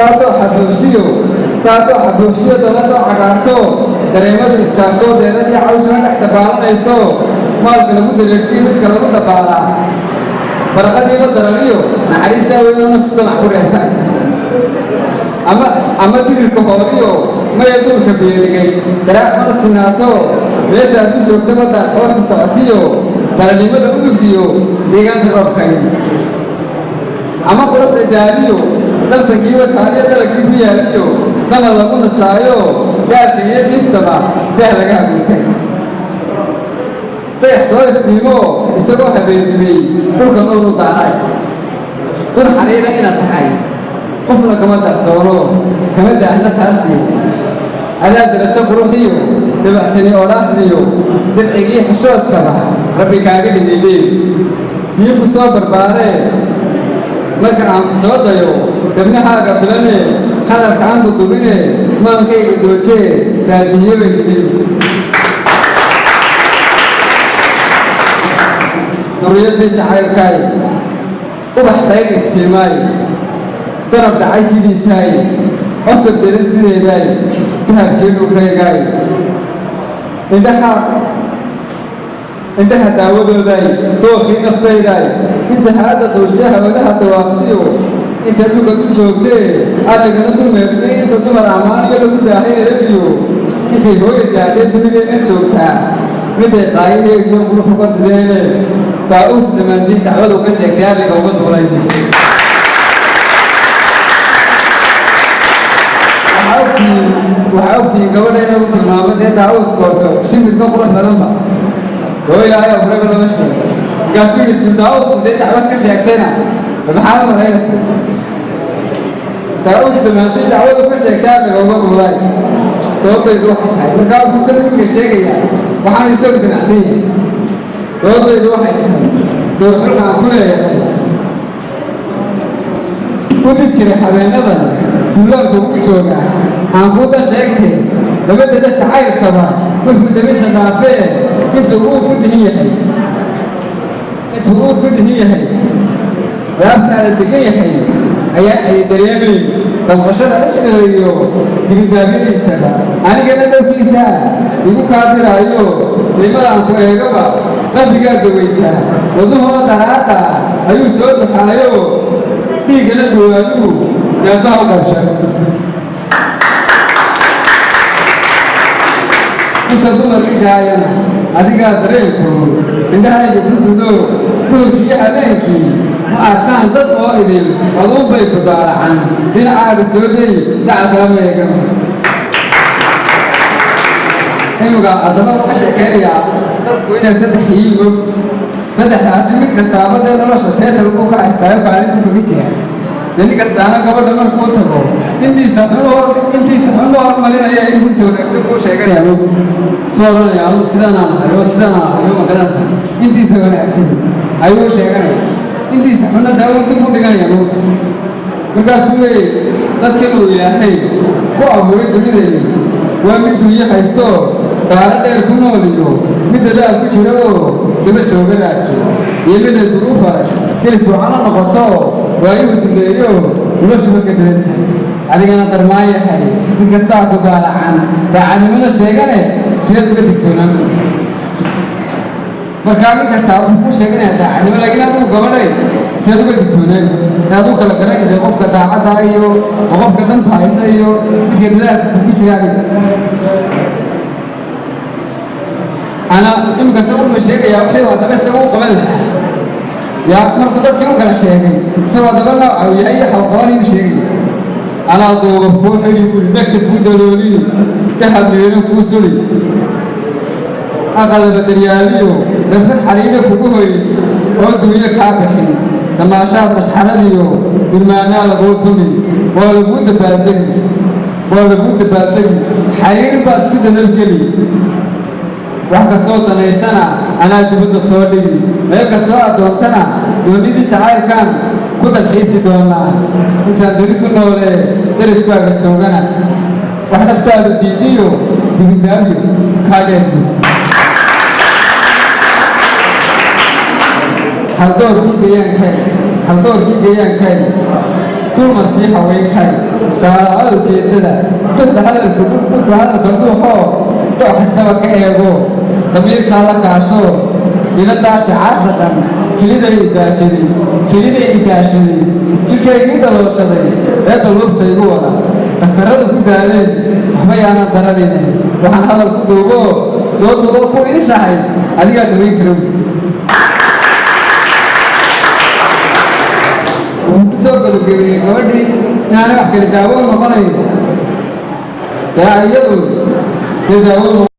taado xabuubsiyo dalado cagaarto dareemadu istaagto deeradii cawsna dhex dabaalanayso maalka lagu dareershiyo midka lagu dabaalaa baraqadiiba darariyo naxariistaa weynoo naftu danac ku reebta ama dirirka hooriyo maya dulka beeligay daraac mana sinaato meeshaad ku joogta badda qoorta socotiyo daranimada udugdiyo deegaanta roobkani ama quruxda daaliyo dalsankiiba jaaliyo dalagii ku yaaliyo damar lagu nasaayo gaarka iyo diiftaba daah laga habuutay dayax soo iftiimo isagoo habeendimay dhulka noolu daaray dun xariira inaad tahay qofna kama dacsoono kama daahna taasi adaa darajo quruxiyo dabacsani odhaahdiyo dabcigii xishoodkaba rabbi kaaga dhigayleen biyo ku soo barbaaree marka aan ku soo dayo dabnahaaga bilane hadalka aan ku dubine maankayga doojee daadiyabay gelin duriyadii jacaylkaay ubax dayr iftiimaay darab dhacay sidiisaay cosab deran sideedaay dahabkii dhulkaygaay indhaha daawadoodaay dookii naftaydaay inta haadda duushyaha wadaha dawaaftiyo inta dhulka ku joogtee adigana dulmeertay inta dumar ammaaniyo lagu daahay erabiyo intay hooya daadee dunideenna joogtaa miday qaayadeediyo qurux uga dibeene daa-uus dhammaantii dacwadu ka sheegtay ariga uga duulay waxaa ogtihiin gabadha inagu tilmaamo dee daa-uus koorto shimidka qurux badanba oo ilaahay abureba lama sheego markaasuu yidhi daa-uusku dee dacwad ka sheegtayna maxaad maraynaysa daa-uus dhammaantay dacwadu ka sheegtay ariga uga duulay doodaydu waxay tahay markaa kusa ninka sheegaya waxaan isagu ganacsan yahay doodaydu waxay tahay doorxulka aan ku leeyahay u dib jiray habeenadan duulaanka ugu jooga aan kuu dan sheegtay dabadada jacaylkaba markuu dabinta dhaafee intuu uu ku dihin yahay raabtaada degan yahay ayaa ay dareemayn damqashada cishqiga iyo dibidaabyadiisaba anigana dhowkiisa igu kaadiraayo qiimadaan ku eegaba qalbigaa dawaysaa waduhuna daraada ayuu soo duxaayo dhiiggana duwaaduu neefaha u qabshan inta dumarka gaayana adigaa dareenkoodu indhahayga ku dudo doorkiiyo habeenkii ma arkaan dad oo idin aduunbay ku daaracan dhinacaaga soo day dacalkaama eegama imiga haddaba uga sheekeynayaa dadku inay saddex yihiin moogta saddexdaasi mid kastaaba dee nolosha teetal ku ka haystaayo kaalin ku kaga jira dee nin kastaana gabadha markuu tago intiisa xun loo hormarinaya intiisa wanaagsan kuu sheeganaya moogta soo odhanaya anu sidanaan ahayo magaranaysa intiisa wanaagsan ayuu sheeganaya intiisa xunna daawad dib u dhiganaya moogta markaasuu leeyay dadkan uu ilaahay ku abuuray dunideeni waa mid dunyo haysto baalo dheer ku nool iyo midda daal ku jira oo daba jooga raadki iyo midda duruufa gelis waxana noqoto waayuhu duleeyo noloshuba ka daran tahay adigana darmaan yahay mid kastaa ku daalacan daacadnimada sheegane sideed uga digtoonaan markaa mid kastaa wuxuu ku sheeganaya daacadnimo laakiin adigu gabadhay sideed uga digtoonaan aduu kala garanayda qofka daacadda iyo oo qofka danta haysa iyo midka dadaalka ku jiraan أنا يمكن سووا المشاكل يا أخي وهذا بس سووا قبلها يا مرقدات كم كلا شيء سووا قبلها أو أي حوقاني مشاكل أنا ضوء بوحي يقول بكتب ودلولي تهب لنا كوسولي أقل بدرياليو دفن حرينا كوكوهي ودوا إلى كابحين لما شاف مشحرانيو بالمعنى لغوتوني والبود بادن حرير بعد كده نركلي wax kastoo danaysana anaa dibadda soo dhigi meel kastoo addoontana doonidii jacaylkan ku dalxiisi doonaa intaan duni ku noolee darifkaaga joogana wax naftaadu diidiyo dibidaabiyo kaadheerku haldoorkii deegaankaaga dulmartii haweenkaaga daalaacada ujeeddada duxda hadalka dhuuxoo doc kastaba ka eego damiirkaa la kaasho ila daashi caashaqan keliday idaashaday jirkaygii dalooshaday ee dalwabta igu wada dhakhtarradu ku gaadeen waxba yaanan daranaynin waxaan hadal ku duubo dooduba ku idishahay adigaa daweyn karow wuxuu ku soo gabagabeeyey gabadhii inaanay wax kale daawo noqonayn yaa iyadu dee daawo